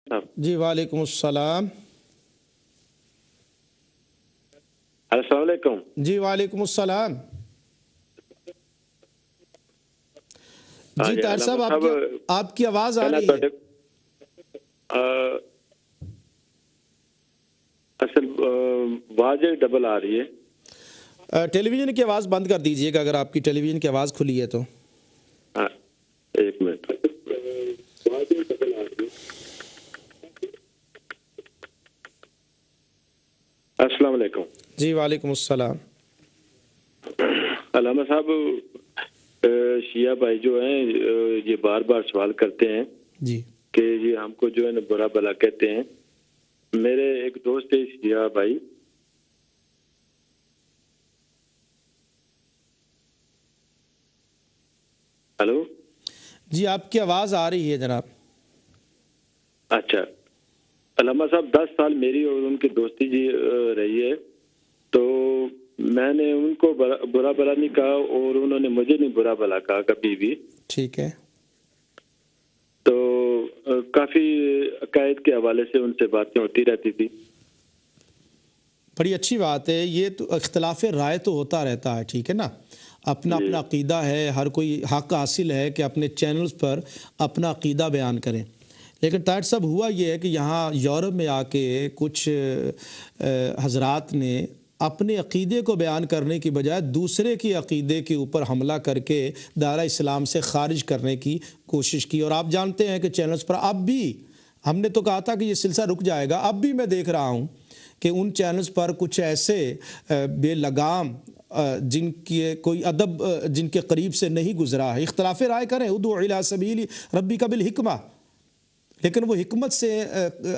साहब। जी वालेकुम अस्सलाम। अस्सलाम वालेकुम। जी वालेकुम अस्सलाम। हाँ जी जी, ताहिर अलामा साहब, साहब, आपकी आपकी आवाज़ आ मैं ना रही है। असल वाजे डबल आ रही है। टेलीविज़न की आवाज़ बंद कर दीजिएगा अगर आपकी टेलीविज़न की आवाज़ खुली है तो। हाँ, एक मिनट। वाजे डबल आ रही है। अस्सलाम वालेकुम। जी वालेकुम अस्सलाम। अलामा साहब, शिया भाई जो हैं ये बार बार सवाल करते हैं जी कि ये हमको जो है ना बुरा भला कहते हैं। मेरे एक दोस्त है शिया भाई, हेलो। जी आपकी आवाज़ आ रही है जनाब। अच्छा, अलामा साहब 10 साल मेरी और उनकी दोस्ती जी रही है। तो मैंने उनको बुरा भला नहीं कहा और उन्होंने मुझे नहीं बुरा भला कहा कभी भी। ठीक है। तो काफ़ी अकायद के हवाले से उनसे बातें होती रहती थी। बड़ी अच्छी बात है। ये तो इख्तिलाफ राय तो होता रहता है, ठीक है ना। अपना जी अपना अकीदा है, हर कोई हक हासिल है कि अपने चैनल्स पर अपना अकीदा बयान करें। लेकिन ताहिर साहब, हुआ ये है कि यहाँ यूरोप में आके कुछ हजरात ने अपने अकीदे को बयान करने की बजाय दूसरे के अकीदे के ऊपर हमला करके दायरा इस्लाम से खारिज करने की कोशिश की। और आप जानते हैं कि चैनल्स पर अब भी, हमने तो कहा था कि ये सिलसिला रुक जाएगा, अब भी मैं देख रहा हूँ कि उन चैनल्स पर कुछ ऐसे बेलगाम जिनके कोई अदब जिनके करीब से नहीं गुजरा है, इख्तिलाफ राय करें, उदू इला सबीली रब्बिका बिल हिकमा, लेकिन वो हिकमत से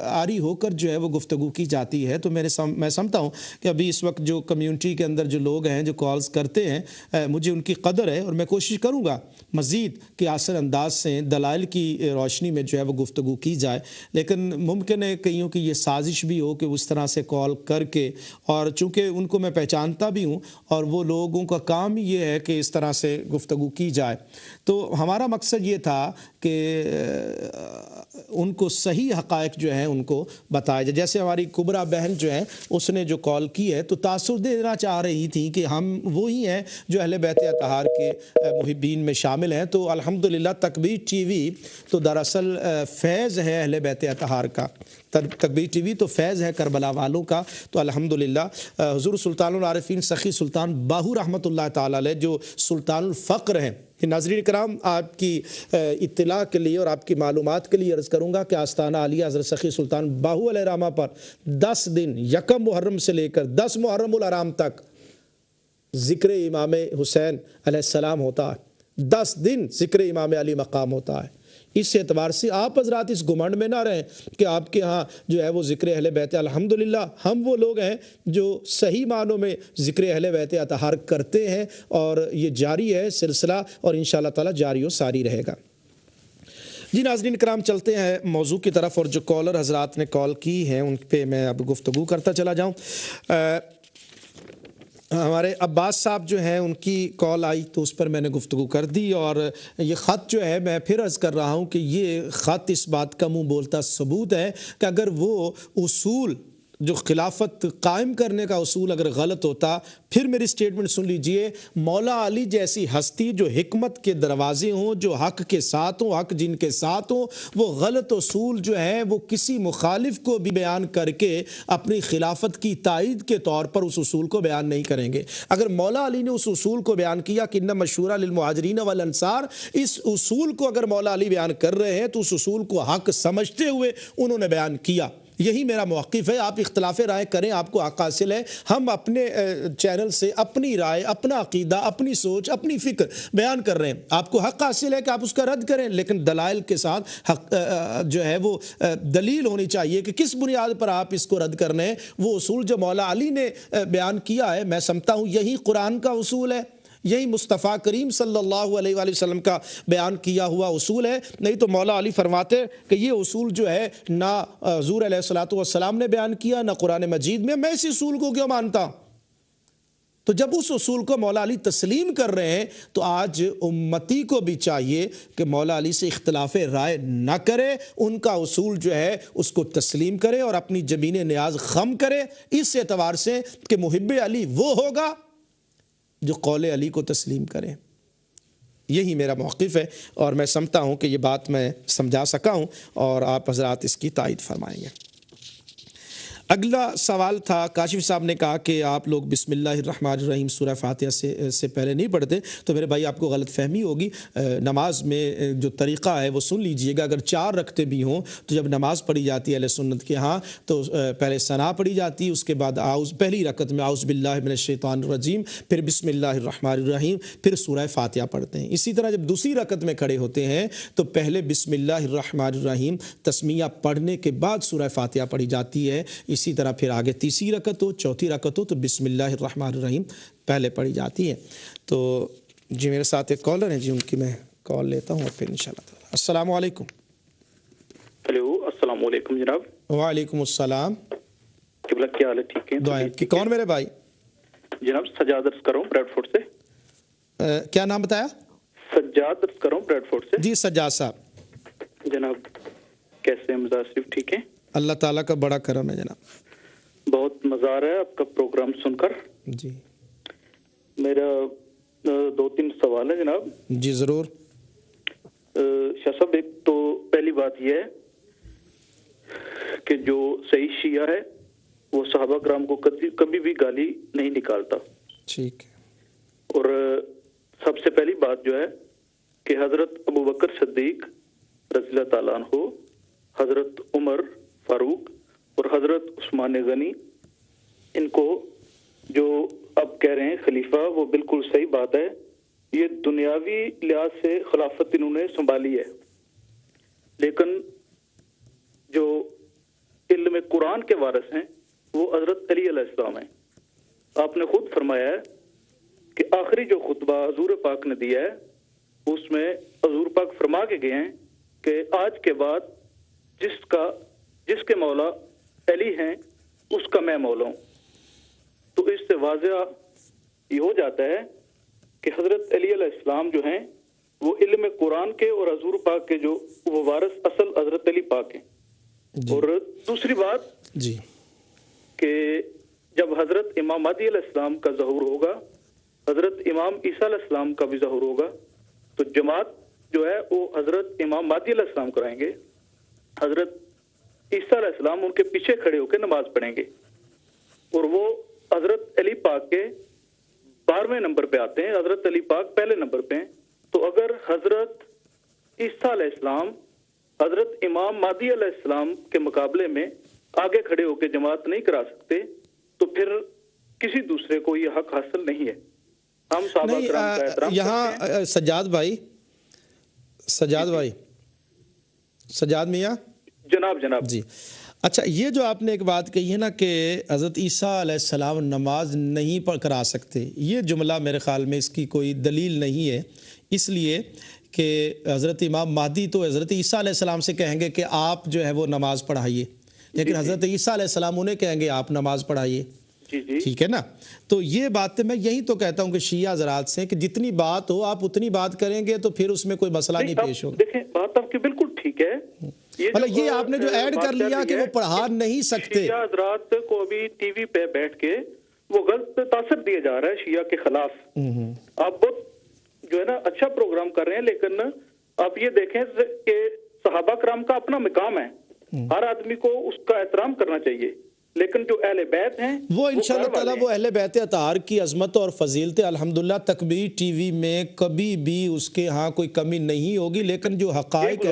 आरी होकर जो है वो गुफ्तगू की जाती है। तो मैं समझता हूँ कि अभी इस वक्त जो कम्युनिटी के अंदर जो लोग हैं जो कॉल्स करते हैं, मुझे उनकी कदर है और मैं कोशिश करूँगा मज़ीद कि आसन अंदाज से दलाइल की रोशनी में जो है वो गुफ्तगू की जाए। लेकिन मुमकिन है कईयों की ये साजिश भी हो कि उस तरह से कॉल करके, और चूँकि उनको मैं पहचानता भी हूँ और वो लोगों का काम ही ये है कि इस तरह से गुफ्तगू की जाए। तो हमारा मकसद ये था कि उनको सही हक़ाइक़ जो है उनको बताया जाए। जैसे हमारी कुबरा बहन जो है उसने जो कॉल की है तो तासुर देना चाह रही थी कि हम वही हैं जो अहले बैत अतहार के मुहिब्बीन में शामिल हैं। तो अल्हम्दुलिल्लाह तकबीर टीवी तो दरअसल फैज़ है अहले बैत अतहार का। तकबीर टीवी तो फैज़ है करबला वालों का। तो अल्हम्दुलिल्लाह हुज़ूर सुल्तानुल आरिफ़ीन सखी सुल्तान बाहू रहमतुल्लाह ताला अलैह जो सुल्तानुल फ़क्र हैं। नाज़रीन कराम, आपकी इत्तिला के लिए और आपकी मालूमात के लिए अर्ज़ करूँगा कि आस्ताना आलिया हज़रत सखी सुल्तान बाहू अलैहिर्रहमा पर 10 दिन यकम मुहर्रम से लेकर 10 मुहर्रमुल हराम तक ज़िक्र इमाम हुसैन अलैहिस्सलाम होता है। 10 दिन ज़िक्र इमाम अली मकाम होता है। इस एतबार से आप हज़रात इस गुमंड में ना रहें कि आपके यहाँ जो है वो ज़िक्र अहले बैत। अल्हम्दुलिल्लाह हम वो लोग हैं जो सही मानों में ज़िक्र अहले बैत अतहार करते हैं और ये जारी है सिलसिला और इंशाअल्लाह ताला जारी व सारी रहेगा। जी नाज़रीन कराम, चलते हैं मौजू की तरफ और जो कॉलर हज़रात ने कॉल की है उन पर मैं अब गुफ्तगू करता चला जाऊँ। हमारे अब्बास साहब जो हैं उनकी कॉल आई तो उस पर मैंने गुफ्तगू कर दी। और ये ख़त जो है मैं फिर अर्ज़ कर रहा हूँ कि ये ख़त इस बात का मुँह बोलता सबूत है कि अगर वो उसूल जो खिलाफत कायम करने का उसूल अगर गलत होता, फिर मेरी स्टेटमेंट सुन लीजिए, मौला अली जैसी हस्ती जो हिकमत के दरवाजे हों, जो हक़ के साथ हों, हक़ जिनके साथ हों, वो गलत उसूल जो है वो किसी मुखालिफ को भी बयान करके अपनी खिलाफत की तायद के तौर पर उस उसूल को बयान नहीं करेंगे। अगर मौला अली ने उस उसूल को बयान किया कि इन्नमा मशूरा लिल मुहाजिरीन वल अंसार, इस उसूल को अगर मौला अली बयान कर रहे हैं तो उस उसूल को हक़ समझते हुए उन्होंने बयान किया। यही मेरा मौक़िफ़ है। आप इख्तिलाफ़ राय करें, आपको हक़ हासिल है। हम अपने चैनल से अपनी राय, अपना अक़ीदा, अपनी सोच, अपनी फ़िक्र बयान कर रहे हैं। आपको हक़ हासिल है कि आप उसका रद्द करें, लेकिन दलाइल के साथ हक़ जो है वो दलील होनी चाहिए कि किस बुनियाद पर आप इसको रद्द कर रहे हैं। वो उसूल जो मौला अली ने बयान किया है, मैं समझता हूँ यही कुरान का उसूल है, यही मुस्तफ़ा करीम सल्लल्लाहु अलैहि वसल्लम का बयान किया हुआ उसूल है। नहीं तो मौला अली फरमाते कि ये उसूल जो है ना हुज़ूर अलैहिस्सलातु वस्सलाम ने बयान किया, ना कुरान मजीद में, मैं इस उसूल को क्यों मानता। तो जब उस उसूल को मौला अली तस्लीम कर रहे हैं तो आज उम्मती को भी चाहिए कि मौला अली से इख्तिलाफ राय ना करे, उनका उसूल जो है उसको तस्लीम करे और अपनी जमीन न्याज खम करे, इस एतबार से कि मुहिब्बे अली वो होगा जो कौले अली को तस्लीम करे। यही मेरा मौक़िफ़ है और मैं समझता हूँ कि ये बात मैं समझा सका हूँ और आप हज़रात इसकी तायद फरमाएंगे। अगला सवाल था, काशिफ साहब ने कहा कि आप लोग बिस्मिल्लाहिर्रहमानिर्रहीम सूरह फातिहा से पहले नहीं पढ़ते। तो मेरे भाई आपको गलत फहमी होगी। नमाज में जो तरीक़ा है वो सुन लीजिएगा। अगर 4 रकते भी हों तो जब नमाज़ पढ़ी जाती है अहले सुन्नत के यहाँ तो पहले सना पढ़ी जाती है, उसके बाद पहली रकत में आउज़ बिल्लाहि मिनश शैतानिर रजीम, फिर बिस्मिल्लाहिर्रहमानिर्रहीम, फिर सूरह फातिहा पढ़ते हैं। इसी तरह जब दूसरी रकत में खड़े होते हैं तो पहले बिस्मिल्लाहिर्रहमानिर्रहीम तस्मीया पढ़ने के बाद सूरह फातिहा पढ़ी जाती है। इसी तरह फिर आगे तीसरी रकत हो, चौथी रकत हो तो बिस्मिल्लाहिर्रहमानिर्रहीम पहले पढ़ी जाती है। तो जी मेरे साथ एक कॉलर हैं जी, उनकी मैं कॉल लेता हूँ और फिर इंशाल्लाह। अस्सलाम वालेकुम। हेलो, अस्सलाम वालेकुम जनाब। वालेकुम अस्सलाम। किबला क्या हाल है? ठीक है, दुआएं आपकी। कौन मेरे भाई? जनाब सज्जाद अर्ज कर रहा हूँ ब्रैडफोर्ड से। क्या नाम बताया? सज्जाद अर्ज कर रहा हूँ ब्रैडफोर्ड से। जी सज्जाद साहब। जनाब कैसे हैं? मुजासिफ ठीक है? अल्लाह ताला का बड़ा करम है जनाब। बहुत मज़ा आ रहा है आपका प्रोग्राम सुनकर जी। मेरा 2-3 सवाल है जनाब। जी ज़रूर। शाह साहब, एक तो पहली बात यह है कि जो सही शिया है वो सहाबा कराम को कभी भी गाली नहीं निकालता। ठीक है। और सबसे पहली बात जो है कि हजरत अबू बकर सिद्दीक रज़ियल्लाहु ताला अन्हु, हजरत उमर फारूक और हजरत उस्मान गनी, इनको जो अब कह रहे हैं खलीफा, वो बिल्कुल सही बात है। ये दुनियावी लिहाज से खिलाफत इन्होंने संभाली है, लेकिन जो इल्म कुरान के वारिस हैं वो हजरत अली अलैहिस्सलाम हैं। आपने खुद फरमाया है कि आखिरी जो खुतबा हजूर पाक ने दिया है उसमें हजूर पाक फरमा के गए हैं कि आज के बाद जिसके मौला अली हैं उसका मैं मौला हूं। तो इससे वाज़ेह ये हो जाता है कि हजरत अली अलैहिस्सलाम जो हैं वो इल्म कुरान के और हजूर पाक के जो वो वारिस असल हजरत अली पाक हैं। और दूसरी बात जी कि जब हजरत इमाम महदी अलैहिस्सलाम का ज़हूर होगा, हजरत इमाम ईसा अलैहिस्सलाम का भी ज़हूर होगा, तो जमात जो है वो हजरत इमाम महदी अलैहिस्सलाम कराएंगे, हजरत ईसा अलैहिस्सलाम उनके पीछे खड़े होकर नमाज पढ़ेंगे और वो हजरत अली पाक के 12वें नंबर पे आते हैं, हजरत अली पाक पहले नंबर पे हैं। तो अगर हजरत ईसा अलैहिस्सलाम हजरत इमाम महदी अलैहिस्सलाम के मुकाबले में आगे खड़े होकर जमात नहीं करा सकते तो फिर किसी दूसरे को ये हक हासिल नहीं है। हम साहबा कराम का एहतराम यहाँ सज्जाद भाई सज्जाद मियाँ जनाब जी। अच्छा, ये जो आपने एक बात कही है ना कि हज़रत ईसा अलैहिस्सलाम नमाज नहीं पढ़ करा सकते, ये जुमला मेरे ख़्याल में इसकी कोई दलील नहीं है, इसलिए कि हज़रत इमाम महदी तो हज़रत ईसा अलैहिस्सलाम से कहेंगे कि आप जो है वो नमाज पढ़ाइए, लेकिन हज़रत ईसा अलैहिस्सलाम उन्हें कहेंगे आप नमाज पढ़ाइए। ठीक है ना? तो ये बात मैं यही तो कहता हूँ कि शिया ज़रात से कि जितनी बात हो आप उतनी बात करेंगे तो फिर उसमें कोई मसला नहीं पेश होगा। देखें, बात आपकी बिल्कुल ठीक है। मतलब ये आपने जो ऐड कर लिया कि वो पढ़ा नहीं सकते, शिया हज़रात को अभी टीवी पे बैठ के वो गलत तासर दिया जा रहा है शिया के खिलाफ। आप बहुत जो है ना अच्छा प्रोग्राम कर रहे हैं, लेकिन आप ये देखें कि सहाबा कराम का अपना मकाम है, हर आदमी को उसका एहतराम करना चाहिए, लेकिन जो अहले बैत हैं वो इंशाअल्लाह ताला वो अहले बैत अतार की अजमत और फजीलत अल्हम्दुलिल्लाह तकबीर टीवी में कभी भी उसके यहाँ कोई कमी नहीं होगी। लेकिन जो हकायक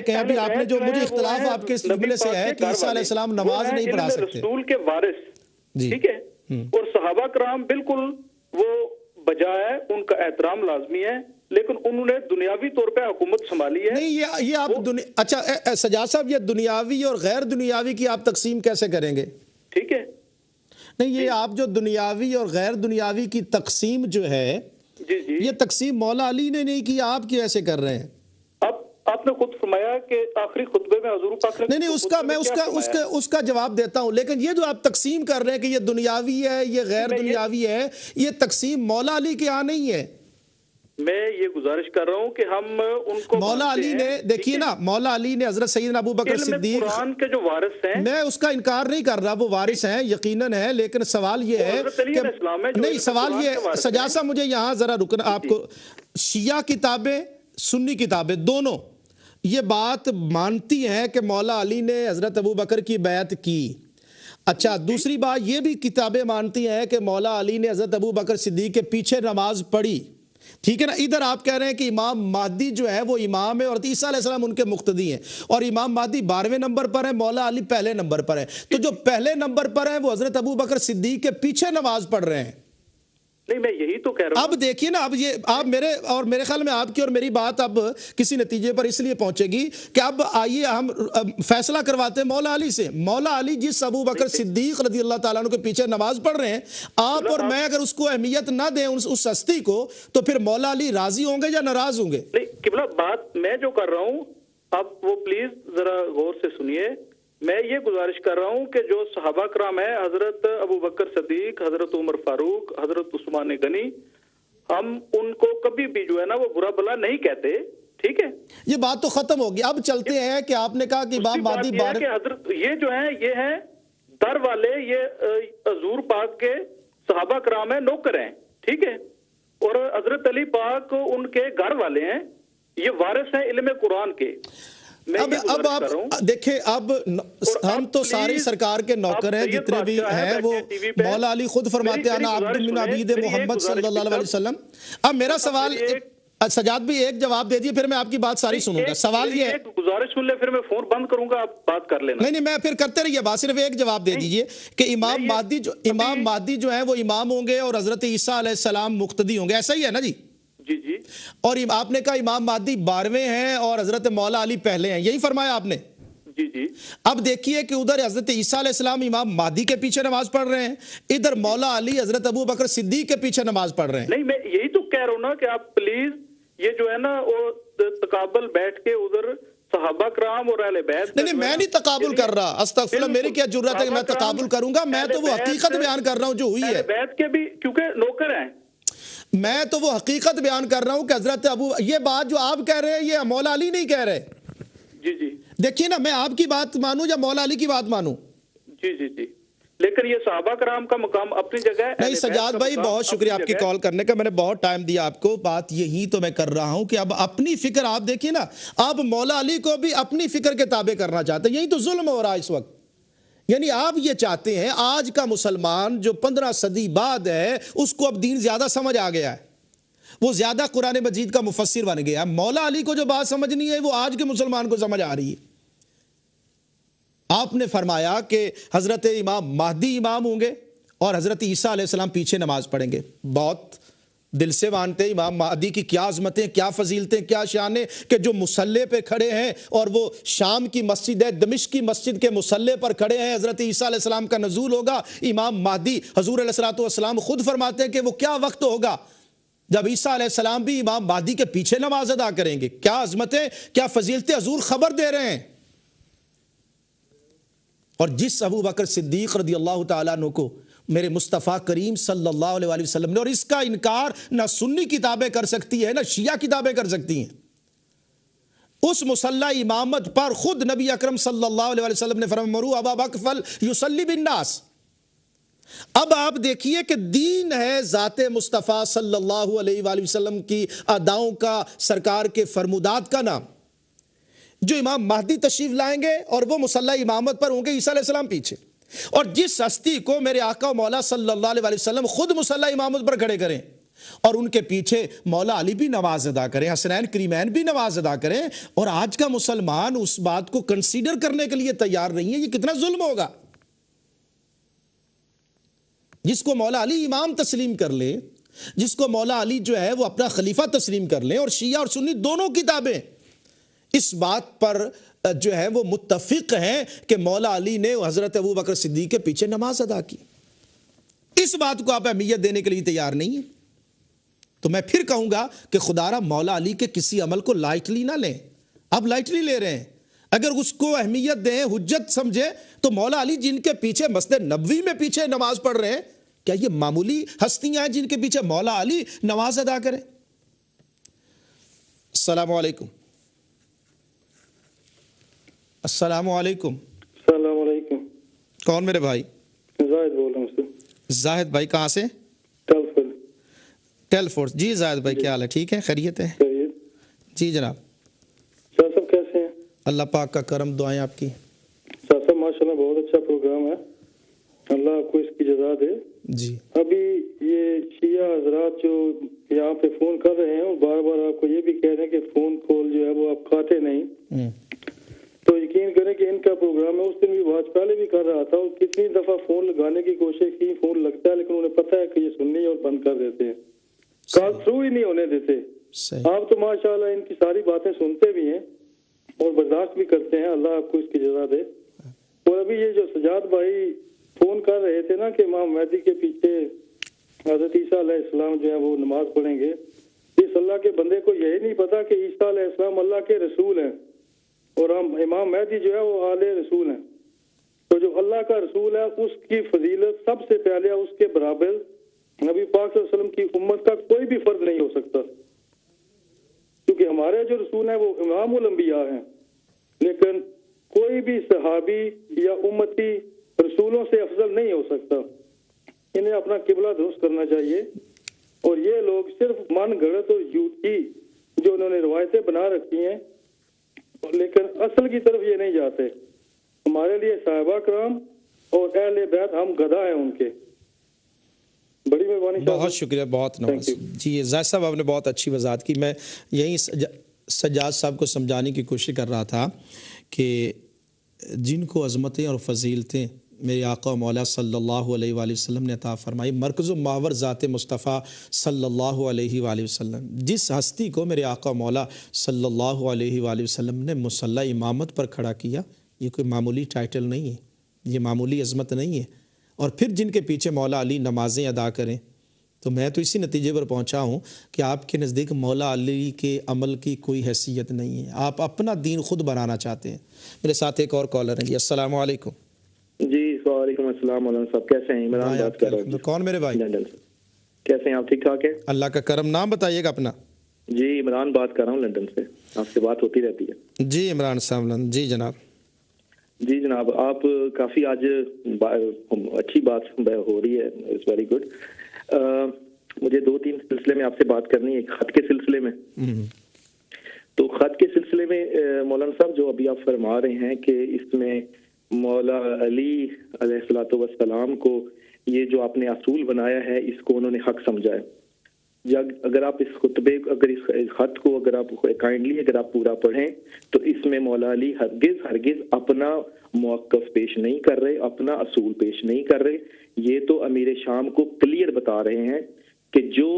है अभी आपने जो मुझे इख्तिलाफ आपके इस जुमले से है कि ईसा अलैहिस्सलाम नमाज नहीं पढ़ा सकते, रसूल के वारिस, ठीक है, और सहाबा कराम बिल्कुल वो बजाय उनका एहतराम लाजमी है, लेकिन उन्होंने दुनियावी तौर पे हुकूमत संभाली है। नहीं, ये आप अच्छा सज्जाद साहब, ये दुनियावी और गैर दुनियावी की आप तकसीम कैसे करेंगे? ठीक है, नहीं, ये आप जो दुनियावी और गैर दुनियावी की तकसीम जो है, जी, ये तकसीम मौला अली ने नहीं की, आप क्यों ऐसे कर रहे हैं? आपने खुद फरमाया कि आखिरी खुतबे में हुजूर पाक ने नहीं उसका मैं उसका जवाब देता हूं, लेकिन ये जो आप तकसीम कर रहे हैं कि ये दुनियावी है, ये गैर दुनियावी है, ये तकसीम मौला अली के यहाँ नहीं है। मैं ये गुजारिश कर रहा हूं कि हम उनको, मौला अली ने, देखिए ना, मौला अली ने हजरत सैयदना अबू बकर सिद्दीक, कुरान के जो वारिस हैं, मैं उसका इनकार नहीं कर रहा, वो वारिस हैं, यकीनन है, लेकिन सवाल ये है कि नहीं, सवाल ये सजाद साहब मुझे यहाँ जरा रुकना, आपको शिया किताबें सुन्नी किताबें दोनों ये बात मानती हैं कि मौला अली ने हजरत अबू बकर की बैत की। अच्छा, दूसरी बात ये भी किताबें मानती हैं कि मौला अली ने हजरत अबू बकर सिद्दीक के पीछे नमाज पढ़ी, ठीक है ना। इधर आप कह रहे हैं कि इमाम महदी जो है वो इमाम है और ईसा अलैहिस्सलाम उनके मुक्तदी हैं, और इमाम महदी 12वें नंबर पर है, मौला अली पहले नंबर पर है। तो जो पहले नंबर पर है वो हजरत अबू बकर सिद्दीक के पीछे नमाज पढ़ रहे हैं। नहीं, मैं यही तो कह रहा हूं। अब देखिए ना, अब ये आप मेरे ख्याल में आपकी और मेरी बात अब किसी नतीजे पर इसलिए पहुंचेगी कि अब आइए हम फैसला करवाते हैं मौला अली से। मौला अली जिस अबू बकर सिद्दीक रज़ी अल्लाह ताला अन्हु के पीछे नमाज पढ़ रहे हैं, आप और मैं अगर उसको अहमियत ना दें उस हस्ती को, तो फिर मौला अली राजी होंगे या नाराज होंगे? नहीं किबला, बात मैं जो कर रहा हूं, आप वो प्लीज जरा गौर से सुनिए। मैं ये गुजारिश कर रहा हूं कि जो सहाबा कराम है, हजरत अबू बकर सिद्दीक, हजरत उमर फारूक, हजरत उस्मान गनी, हम उनको कभी भी जो है ना वो बुरा भला नहीं कहते, ठीक है। ये बात तो खत्म होगी। अब चलते हैं कि आपने कहा कि इमाम महदी हजरत ये जो है ये है दर वाले, ये हजूर पाक के सहाबा कराम है, नौकर हैं, ठीक है, और हजरत अली पाक उनके घर वाले हैं, ये वारिस हैं इल्म कुरान के। अब आप देखें, अब हम तो सारी सरकार के नौकर हैं, जितने भी हैं वो मौला अली खुद फरमाते हैं ना अब्दुल मिन अबीद मोहम्मद सल्लल्लाहु अलैहि वसल्लम। अब मेरा सवाल, सजाद भी एक जवाब दे दिए, फिर मैं आपकी बात सारी सुनूंगा। सवाल ये है, गुजारिश सुन ले, फिर मैं फोन बंद करूंगा, आप बात कर लेना। नहीं मैं फिर करते रहिए बात, सिर्फ एक जवाब दे दीजिए कि इमाम महदी जो है वो इमाम होंगे और हजरत ईसा अलैहिस्सलाम मुक्तदी होंगे, ऐसा ही है ना जी? जी। और आपने कहा इमाम महदी 12वें हैं और हजरत मौला अली पहले हैं, यही फरमाया आपने? जी। अब देखिए कि उधर हजरत ईसा अलैहिस्सलाम इमाम महदी के पीछे नमाज पढ़ रहे हैं, इधर मौला अली हजरत अबू बकर सिद्दीक के पीछे नमाज पढ़ रहे हैं। नहीं, मैं यही तो कह रहा हूं ना कि आप प्लीज ये जो है ना वो तकाबल बैठ के उधर सहाबा कराम और अहले बैत। नहीं मैं नहीं तकाबुल कर रहा, अस्तगफिरुल्लाह, मेरी क्या जुर्रत है कि मैं तकाबुल करूंगा? मैं तो वो हकीकत बयान कर रहा हूं जो हुई है। बैत के भी क्योंकि नौकर हैं, मैं तो वो हकीकत बयान कर रहा हूं कि हजरत अबू, ये बात जो आप कह रहे हैं ये मौला अली नहीं कह रहे। जी। देखिए ना, मैं आपकी बात मानूं या मौला अली की बात मानूं? जी। लेकिन ये सहाबा कराम का मुकाम अपनी जगह है। नहीं सजाद भाई, बहुत शुक्रिया आपकी कॉल करने का, मैंने बहुत टाइम दिया आपको। बात यही तो मैं कर रहा हूं कि अब अपनी फिक्र, आप देखिए ना, आप मौला अली को भी अपनी फिक्र के ताबे करना चाहते हैं, यही तो जुल्म हो रहा है इस वक्त। यानी आप ये चाहते हैं आज का मुसलमान जो 15 सदी बाद है उसको अब दीन ज्यादा समझ आ गया है, वो ज्यादा कुरान मजीद का मुफस्सिर बन गया। मौला अली को जो बात समझनी है वो आज के मुसलमान को समझ आ रही है। आपने फरमाया कि हजरत इमाम महदी इमाम होंगे और हजरत ईसा अलैहिस्सलाम पीछे नमाज पढ़ेंगे। बहुत दिल से मानते हैं इमाम महदी की क्या अजमतें, क्या फजीलतें, क्या शानें, कि जो मुसल्ले पे खड़े हैं और वो शाम की मस्जिद है, दमिश्क की मस्जिद के मुसल्ले पर खड़े हैं, हजरत ईसा अलैहिस्सलाम का नज़ूल होगा। इमाम महदी हजूर अलैहिस्सलातु वस्सलाम खुद फरमाते हैं कि वो क्या वक्त होगा जब ईसा अलैहिस्सलाम भी इमाम महदी के पीछे नमाज अदा करेंगे। क्या अजमतें, क्या फजीलतें हजूर खबर दे रहे हैं। और जिस अबू बकर सिद्दीक रज़ियल्लाहु ताला अन्हु को मेरे मुस्तफ़ा करीम सल्लल्लाहु अलैहि वसल्लम ने, और इसका इनकार ना सुन्नी किताबें कर सकती है ना शिया किताबें कर सकती हैं, उस मुसल्ला इमामत पर खुद नबी अकरम सल्लल्लाहु अलैहि वसल्लम ने फरमाया मरू अबा बकर फल युसल्ली बिन्नास। अब आप देखिए कि दीन है ज़ाते मुस्तफ़ा सल्लल्लाहु अलैहि वसल्लम की अदाओं का, सरकार के फरमुदात का नाम, जो इमाम महदी तशरीफ लाएंगे और वो मुसल्ला इमामत पर होंगे ईसा अलैहिस्सलाम पीछे। और जिस हस्ती को मेरे आका मौला सल्लल्लाहु अलैहि वसल्लम खुद मुसल्ला इमामत पर खड़े करें और उनके पीछे मौला अली भी नमाज अदा करें, हसनैन करीमैन भी नमाज अदा करें, और आज का मुसलमान उस बात को कंसीडर करने के लिए तैयार नहीं है, ये कितना जुल्म होगा। जिसको मौला अली इमाम तस्लीम कर ले, जिसको मौला अली जो है वो अपना खलीफा तस्लीम कर ले, और शिया और सुन्नी दोनों किताबें इस बात पर जो है वो मुत्तफिक हैं कि मौला अली ने हजरत अबू बकर सिद्दीक के पीछे नमाज अदा की, इस बात को आप अहमियत देने के लिए तैयार नहीं है, तो मैं फिर कहूंगा कि खुदारा मौला अली के किसी अमल को लाइटली ना लें। आप लाइटली ले रहे हैं। अगर उसको अहमियत दें, हुज्जत समझे, तो मौला अली जिनके पीछे मस्जिद नबवी में पीछे नमाज पढ़ रहे हैं, क्या ये मामूली हस्तियां हैं जिनके पीछे मौला अली नमाज अदा करें? अस्सलाम वालेकुम। अस्सलाम वालेकुम। अस्सलाम वालेकुम। कौन मेरे भाई? जाहिद बोल रहा हूँ। जाहिद भाई कहाँ से? टेलफोर्ड। जी जाहिद भाई क्या हाल है? ठीक है, खैरियत है? जी जनाब। सर सब कैसे हैं? अल्लाह पाक का करम, दुआएं आपकी। सर सब माशाल्लाह बहुत अच्छा प्रोग्राम है, अल्लाह आपको इसकी जज़ा दे। जी अभी ये शिया हजरात जो यहाँ पे फोन कर रहे हैं और बार बार आपको ये भी कह रहे हैं कि फोन कॉल जो है वो आप काटे नहीं, तो यकीन करें कि इनका प्रोग्राम है। उस दिन भी बात पहले भी कर रहा था और कितनी दफा फोन लगाने की कोशिश की, फोन लगता है लेकिन उन्हें पता है कि ये सुननी और बंद कर देते हैं, कॉल थ्रू ही नहीं होने देते। आप तो माशाल्लाह इनकी सारी बातें सुनते भी हैं और बर्दाश्त भी करते हैं, अल्लाह आपको इसकी जज़ा दे। और अभी ये जो सजाद भाई फोन कर रहे थे ना कि इमाम महदी के पीछे हजरत ईसा अलैहिस्सलाम जो है वो नमाज पढ़ेंगे, इस अल्लाह के बंदे को यही नहीं पता कि ईसा अलैहिस्सलाम अल्लाह के रसूल हैं और हम इमाम महदी जो है वो आले रसूल हैं। तो जो अल्लाह का रसूल है उसकी फजीलत सबसे पहले उसके बराबर नबी पाक सल्लल्लाहु अलैहि वसल्लम की उम्मत का कोई भी फर्ज नहीं हो सकता, क्योंकि हमारे जो रसूल हैं वो इमामुल अंबिया हैं, लेकिन कोई भी सहाबी या उम्मती रसूलों से अफजल नहीं हो सकता। इन्हें अपना किबला दुरुस्त करना चाहिए और ये लोग सिर्फ मन गढ़त और झूठी जो उन्होंने रवायतें बना रखी हैं, लेकिन असल की तरफ ये नहीं जाते। हमारे लिए साहिबा कराम और अहले बैत हम गदा हैं उनके। बड़ी मेहरबानी। बहुत शुक्रिया, बहुत नवाज। जी जायद साहब आपने बहुत अच्छी वजाहत की। मैं यही सजाद साहब को समझाने की कोशिश कर रहा था कि जिनको अज़मतें और फजीलतें मेरे आका मौला सल्लल्लाहु अलैहि वसल्लम ने अता फरमाई, मरकज़ मावर ज़ात मुस्तफ़ा सल्लल्लाहु अलैहि वसल्लम, जिस हस्ती को मेरे आका मौला सल्लल्लाहु अलैहि वसल्लम ने मुसल्ला इमामत पर खड़ा किया, ये कोई मामूली टाइटल नहीं है, ये मामूली अज़मत नहीं है। और फिर जिनके पीछे मौला अली नमाजें अदा करें, तो मैं तो इसी नतीजे पर पहुंचा हूं कि आपके नज़दीक मौला अली के अमल की कोई हैसियत नहीं है, आप अपना दीन खुद बनाना चाहते हैं। मेरे साथ एक और कॉलर हैं जी। अस्सलाम वालेकुम। जी वालेकुम अस्सलाम। मौलाना साहब कैसे हैं? इमरान बात कर रहा हूं। कौन मेरे भाई? लंदन से। कैसे हैं आप? ठीक ठाक हैं? अल्लाह का करम। नाम बताइएगा अपना। जी इमरान बात कर रहा हूँ लंदन से, आपसे बात होती रहती है। जी इमरान साहब। जी जनाब। जी जनाब, आप काफ़ी आज अच्छी बात हो रही है, इट्स वेरी गुड। मुझे 2-3 सिलसिले में आपसे बात करनी है। एक खत के सिलसिले में, तो खत के सिलसिले में मौलाना साहब जो अभी आप फरमा रहे हैं कि इसमें मौला अली अलैहिस्सलातु वस्सलाम को ये जो आपने असूल बनाया है इसको उन्होंने हक समझा है। अगर आप इस खुतबे, अगर इस खत को अगर आप काइंडली अगर आप पूरा पढ़ें तो इसमें मौला अली हरगिज अपना मौक़िफ़ पेश नहीं कर रहे, अपना असूल पेश नहीं कर रहे। ये तो अमीर शाम को क्लियर बता रहे हैं कि जो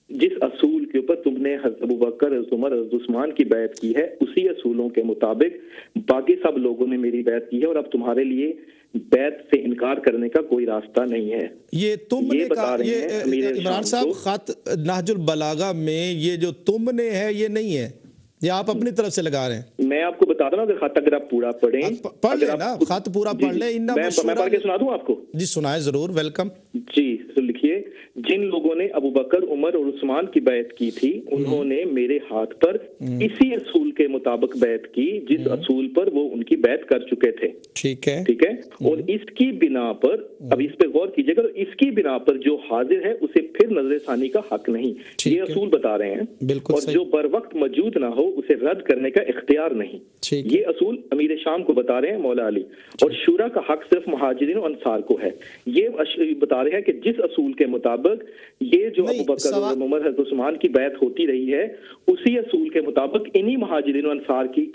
जिस असूल के ऊपर तुमने हज़रत अबू बकर, हज़रत उमर, हज़रत उस्मान की बैत की है, उसी असूलों के मुताबिक बाकी सब लोगों ने मेरी बैत की है और अब तुम्हारे लिए बैत से इनकार करने का कोई रास्ता नहीं है। ये तुमने कहा, ये इमरान साहब खत नहजुल बलागा में ये जो तुमने है ये नहीं है, ये आप अपनी तरफ से लगा रहे हैं। मैं आपको बता रहा हूँ, अगर खत अगर आप पूरा पढ़ें, पढ़ ले ना, खत पूरा पढ़ ले। मैं पढ़ के सुना दूं आपको? जी सुनाए जरूर, वेलकम। जी तो लिखिए, जिन लोगों ने अबू बकर, उमर और उस्मान की बैत की थी उन्होंने मेरे हाथ पर इसी असूल के मुताबिक बैत की जिस असूल पर वो उनकी बैत कर चुके थे। ठीक है, ठीक है। और इसकी बिना पर, अब इस पे गौर कीजिएगा, तो इसकी बिना पर जो हाजिर है उसे फिर नजरसानी का हक नहीं, ये असूल बता रहे हैं। बिल्कुल। और जो बर वक्त मौजूद ना हो उसे रद्द करने का इख्तियार नहीं, ये असूल अमीर शाम को बता रहे हैं मौला अली। और शुरा का हक सिर्फ मुहाजिरीन और अंसार को है। ये बता रहे हैं कि जिस असूल के मुताबिक ये जो अबू बकर और उमर, हज़रत उस्मान की बैत होती रही है, उसी असूल के मुताबिक इन्हीं मुहाजिरीन और अंसार की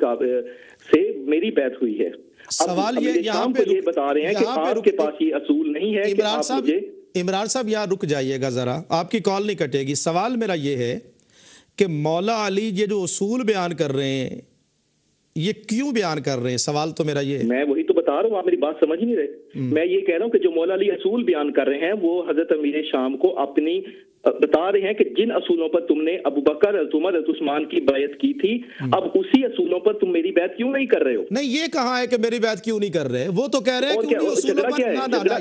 से मेरी बैत हुई है। सवाल ये यहाँ पे ये बता रहे हैं कि आपके पास ये असूल नहीं है कि आप मुझे। इमरान साहब यहाँ रुक जाइएगा जरा, आपकी कॉल नहीं कटेगी। सवाल मेरा ये है कि मौला अली ये जो उसूल बयान कर रहे हैं ये क्यों बयान कर रहे हैं? सवाल तो मेरा ये है। मैं वही तो बता रहा हूँ, आप मेरी बात समझ ही नहीं रहे। मैं ये कह रहा हूँ कि जो मौला अली असूल बयान कर रहे हैं वो हजरत अमीर शाम को अपनी बता रहे हैं कि जिन असूलों पर तुमने अबू बकर, उमर, उस्मान की बैत की थी, अब उसी असूलों पर तुम मेरी बैत क्यों नहीं कर रहे हो? नहीं, ये कहा है कि मेरी बैत क्यों नहीं कर रहे? वो तो कह रहे हैं कि उन्हीं असूलों पर।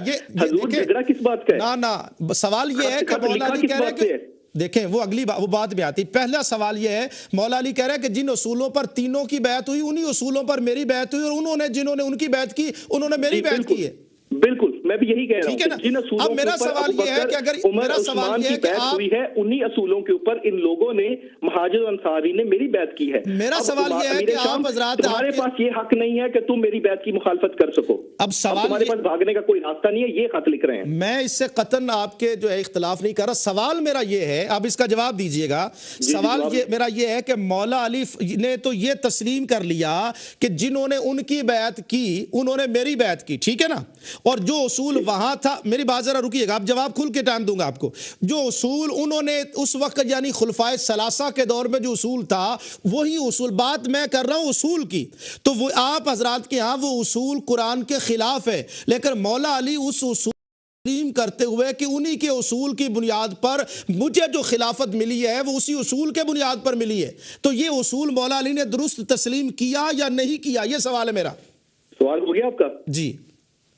ये झगड़ा किस बात का है? ना सवाल ये है कि मौला अली कह रहे हैं कि देखें, वो अगली वो बात में आती। पहला सवाल ये है, मौला अली कह रहे हैं कि जिन असूलों पर तीनों की बैत हुई, उन्हीं असूलों पर मेरी बैत हुई, और उन्होंने जिन्होंने उनकी बैत की, उन्होंने मेरी बैत की है। बिल्कुल, मैं भी यही कह रहा हूं। जिन असूलों अब मेरा सवाल ये है कि अगर मेरा सवाल ये है कि आप हुई है, उन्हीं असूलों के ऊपर इन लोगों ने, महाजिर अंसारी ने मेरी बैत की है। मेरा सवाल ये है कि आप हजरात, तुम्हारे पास ये हक नहीं है कि तुम मेरी बैत की मुखालफत कर सको। अब सवाल तुम्हारे पास भागने का कोई रास्ता नहीं है, ये खत लिख रहे हैं। मैं इससे कतन आपके जो है इख्तिलाफ नहीं कर रहा। सवाल मेरा ये है, आप इसका जवाब दीजिएगा। सवाल ये मेरा ये है कि मौला अली ने तो ये तस्लीम कर लिया कि जिन्होंने उनकी बैत की, उन्होंने मेरी बैत की, ठीक है ना? और जो उसूल वहां था, मेरी बात जरा रुकिएगा, आप जवाब खुल के टाइम दूंगा आपको। जो उसूल उन्होंने उस वक्त यानी खुलफाए सलासा के दौर में जो उसूल था, वही उसूल, बात मैं कर रहा हूं उसूल की, तो वो आप हजरात के यहाँ वो उसूल कुरान के खिलाफ है। लेकिन मौला अली उस उसूल करते हुए कि उन्हीं के उसूल की बुनियाद पर मुझे जो खिलाफत मिली है वो उसी उसूल के बुनियाद पर मिली है, तो ये उसूल मौला अली ने दुरुस्त तस्लीम किया या नहीं किया, ये सवाल है मेरा। सवाल हो गया आपका? जी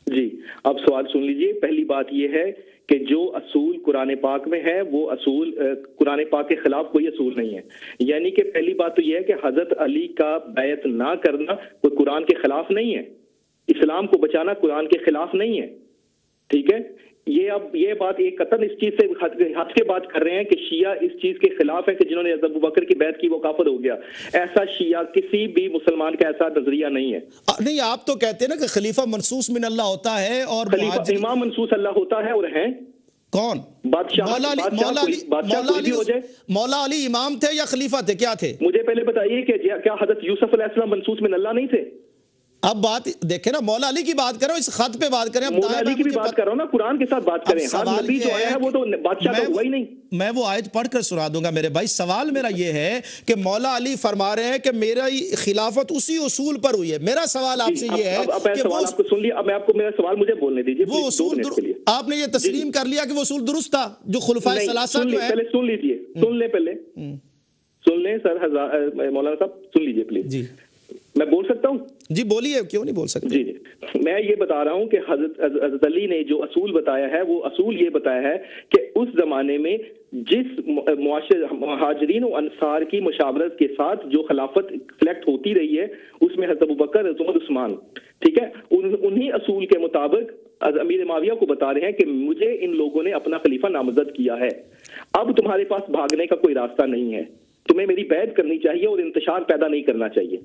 जी, अब सवाल सुन लीजिए। पहली बात यह है कि जो असूल कुरान पाक में है वो असूल कुरान पाक के खिलाफ कोई असूल नहीं है। यानी कि पहली बात तो यह है कि हजरत अली का बैत ना करना कोई कुरान के खिलाफ नहीं है। इस्लाम को बचाना कुरान के खिलाफ नहीं है, ठीक है? ये अब ये बात एक कतन इस चीज से हट के बात कर रहे हैं कि शिया इस चीज के खिलाफ है कि जिन्होंने अबू बकर की बैत की वो काफिर हो गया। ऐसा शिया किसी भी मुसलमान का ऐसा नजरिया नहीं है। नहीं, आप तो कहते हैं ना कि खलीफा मनसूस मिन अल्लाह होता है और खलीफा इमाम मनसूस अल्लाह होता है, और हैं कौन? बादशाह। मौला अली इमाम थे या खलीफा थे, क्या थे? मुझे पहले बताइए कि क्या हजरत यूसुफ अलैहिस्सलाम मनसूस मिन अल्लाह नहीं थे? अब बात देखे ना, मौला अली की बात करो, इस खत पे बात करें। मौला अली की भी बात कर रहा हूं ना, कुरान के साथ बात करें। हर नबी जो आया है वो तो बादशाह तो हुआ ही नहीं। मैं वो आयत पढ़कर सुना दूंगा मेरे भाई। सवाल मेरा ये है कि मौला अली फरमा रहे हैं कि मेरा खिलाफत उसी उसूल पर हुई है। मेरा सवाल आपसे ये है कि सवाल आपको सुन लिया, अब मैं आपको मेरा सवाल मुझे बोलने दीजिए। वो उसूल आपने ये तस्लीम कर लिया कि वो उसूल दुरुस्त था जो खुलफाए सलासा में है? पहले सुन लीजिए, सुन ले, पहले सुन ले सर। मौलाना साहब सुन लीजिए प्लीज। जी मैं बोल सकता हूँ? जी बोलिए, क्यों नहीं बोल सकते? जी जी, मैं ये बता रहा हूँ कि हजरत अली ने जो असूल बताया है वो असूल ये बताया है कि उस जमाने में जिस मुहाजिरीन और अंसार की मुशावरत के साथ जो खिलाफत सिलेक्ट होती रही है उसमें हजरत अबू बकर, उमर, उस्मान, ठीक है, उन्हीं असूल के मुताबिक अमीर माविया को बता रहे हैं कि मुझे इन लोगों ने अपना खलीफा नामजद किया है। अब तुम्हारे पास भागने का कोई रास्ता नहीं है, तुम्हें मेरी बैत करनी चाहिए और इंतशार पैदा नहीं करना चाहिए।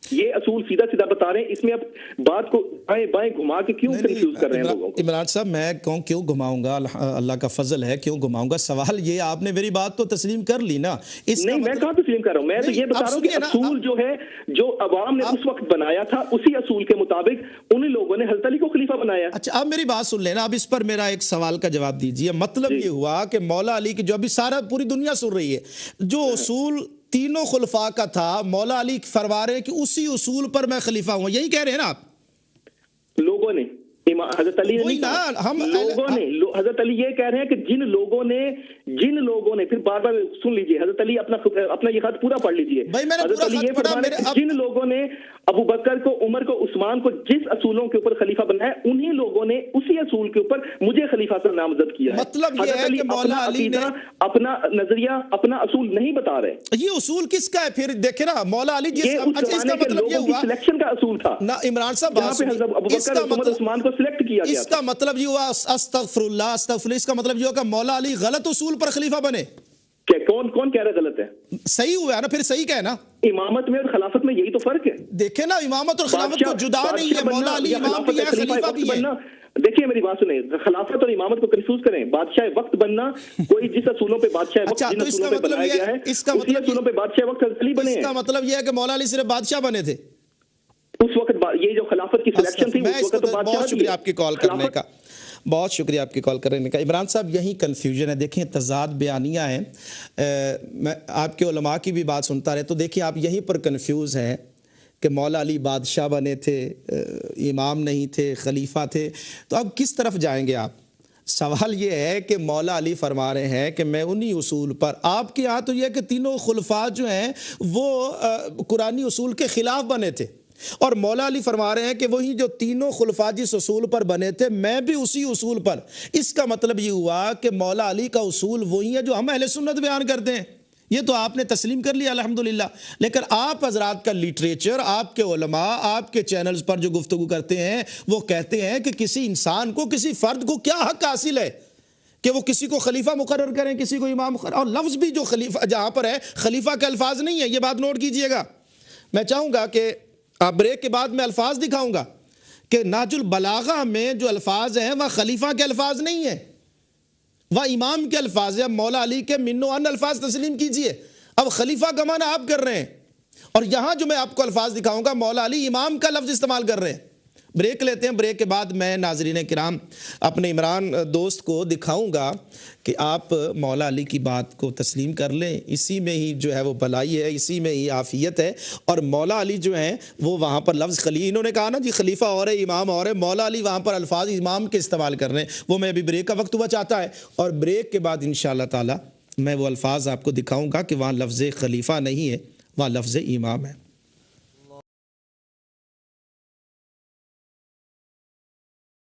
ये असूल सीधा सीधा बता रहे हैं। इसमें अब बात को बाएं बाएं घुमा के क्यों कंफ्यूज कर रहे हैं लोगों को? इमरान साहब, मैं क्यों घुमाऊंगा? अल्लाह का फजल है, क्यों घुमाऊंगा? सवाल ये, आपने मेरी बात तो तस्लीम कर ली ना। नहीं, मैं कहाँ तस्लीम कर रहा हूँ? मैं तो ये बता रहा हूँ कि असूल जो है, जो अवाम ने उस वक्त बनाया था, उसी असूल के मुताबिक उन्हीं लोगों ने हजरत अली को खलीफा बनाया। अच्छा, अब मेरी बात सुन लेना। अब इस पर मेरा एक सवाल का जवाब दीजिए। मतलब ये हुआ कि मौला अली की, जो अभी सारा पूरी दुनिया सुन रही है, जो उसूल तीनों खुलफा का था, मौला अली फरमा रहे हैं कि उसी उसूल पर मैं खलीफा हूं, यही कह रहे हैं ना आप? लोगों ने, हजरत अली नहीं कहा, हम लोगों ने, हजरत अली ये कह रहे हैं कि जिन लोगों ने फिर बार बार सुन लीजिए, हजरत अली अपना ये खत पूरा पढ़ लीजिए। हजरत अली ये फरमा रहे हैं जिन लोगों ने अबू बकर को, उमर को, उस्मान को जिस असूलों के ऊपर खलीफा बनाया, उन्हीं लोगों ने उसी असूल के ऊपर मुझे खलीफा से नामजद किया है। मतलब ये है कि मौला अली ने अपना नजरिया, अपना असूल नहीं बता रहे। ये उसूल किसका है फिर? देखे ना, मौला अली इसका मतलब ये हुआ सिलेक्शन का असूल था ना। इमरान साहब, अबू बकर, उमर, उस्मान को सिलेक्ट किया गया। इसका मतलब ये हुआ, अस्तगफिरुल्लाह अस्तगफिरुल्लाह, इसका मतलब ये हुआ कि मौला अली गलत उसूल पर खलीफा बने। क्या कौन कह रहा है गलत है? सही हुआ ना, फिर सही कह ना। इमामत में और खिलाफत में यही तो फर्क है। देखे ना, इमामत और खिलाफत को जुदा नहीं है। मौला अली इमाम भी है, खलीफा भी है। देखिए मेरी बात सुने, खिलाफत और इमामत को कंफ्यूज करें। बादशाह वक्त बनना, कोई जिस असूलों पे बादशाह वक्त जिन असूलों पे बनाया गया है, उसी असूलों पे बादशाह वक्त अली बने हैं। इसका मतलब यह है कि मौला अली सिर्फ बादशाह बने थे उस वक्त। ये जो खिलाफत की सिलेक्शन थी उस वक्त तो बादशाह। बहुत शुक्रिया आपकी कॉल करने का, बहुत शुक्रिया आपकी कॉल करने का। इमरान साहब, यही कन्फ्यूजन है। देखें, तजाद बयानिया है। मैं आपके उलमा की भी बात सुनता रहे, तो देखिए आप यहीं पर कन्फ्यूज़ हैं कि मौला अली बादशाह बने थे, इमाम नहीं थे, खलीफा थे। तो अब किस तरफ जाएंगे आप? सवाल ये है कि मौला अली फरमा रहे हैं कि मैं उन्हीं उसूल पर, आपके यहाँ तो यह कि तीनों खुलफा जो हैं वो कुरानी उसूल के खिलाफ बने थे, और मौला अली फरमा रहे हैं कि वही जो तीनों खुलफा जिस उसूल पर बने थे मैं भी उसी उसूल पर। इसका मतलब ये हुआ कि मौला अली का उसूल वही है जो हम अहले सुन्नत बयान करते हैं। ये तो आपने तस्लीम कर लिया अल्हम्दुलिल्लाह, लेकिन आप हजरात का लिटरेचर, आपके उलमा, आपके चैनल्स पर जो गुफ्तगू करते हैं वो कहते हैं कि किसी इंसान को, किसी फर्द को क्या हक हासिल है कि वो किसी को खलीफा मुकर्रर करें, किसी को इमाम मुकर्रर। और लफ्ज़ भी जो खलीफा जहाँ पर है खलीफा के अल्फाज नहीं है, ये बात नोट कीजिएगा। मैं चाहूँगा कि आप ब्रेक के बाद मैं अल्फाज दिखाऊँगा कि नाजुल बलागा में जो अल्फाज हैं वह खलीफा के अल्फाज नहीं है, वह इमाम के अल्फाज है। मौला अली के मिन्नो अन अल्फाज तस्लीम कीजिए। अब खलीफा का माना आप कर रहे हैं, और यहां जो मैं आपको अल्फाज दिखाऊंगा मौला अली इमाम का लफ्ज इस्तेमाल कर रहे हैं। ब्रेक लेते हैं, ब्रेक के बाद मैं नाजरीन किराम अपने इमरान दोस्त को दिखाऊंगा कि आप मौला अली की बात को तस्लीम कर लें, इसी में ही जो है वो भलाई है, इसी में ही आफियत है। और मौला अली जो हैं वो वहाँ पर लफ्ज़ खली, इन्होंने कहा ना जी खलीफा और है, इमाम और है, मौला अली वहाँ पर अल्फाज इमाम के इस्तेमाल कर रहे हैं। वो मैं अभी ब्रेक का वक्त हुआ चाहता है, और ब्रेक के बाद इंशाअल्लाह ताला मैं वो अल्फाज आपको दिखाऊँगा कि वहाँ लफ्ज़ खलीफा नहीं है, वहाँ लफ्ज़ इमाम है।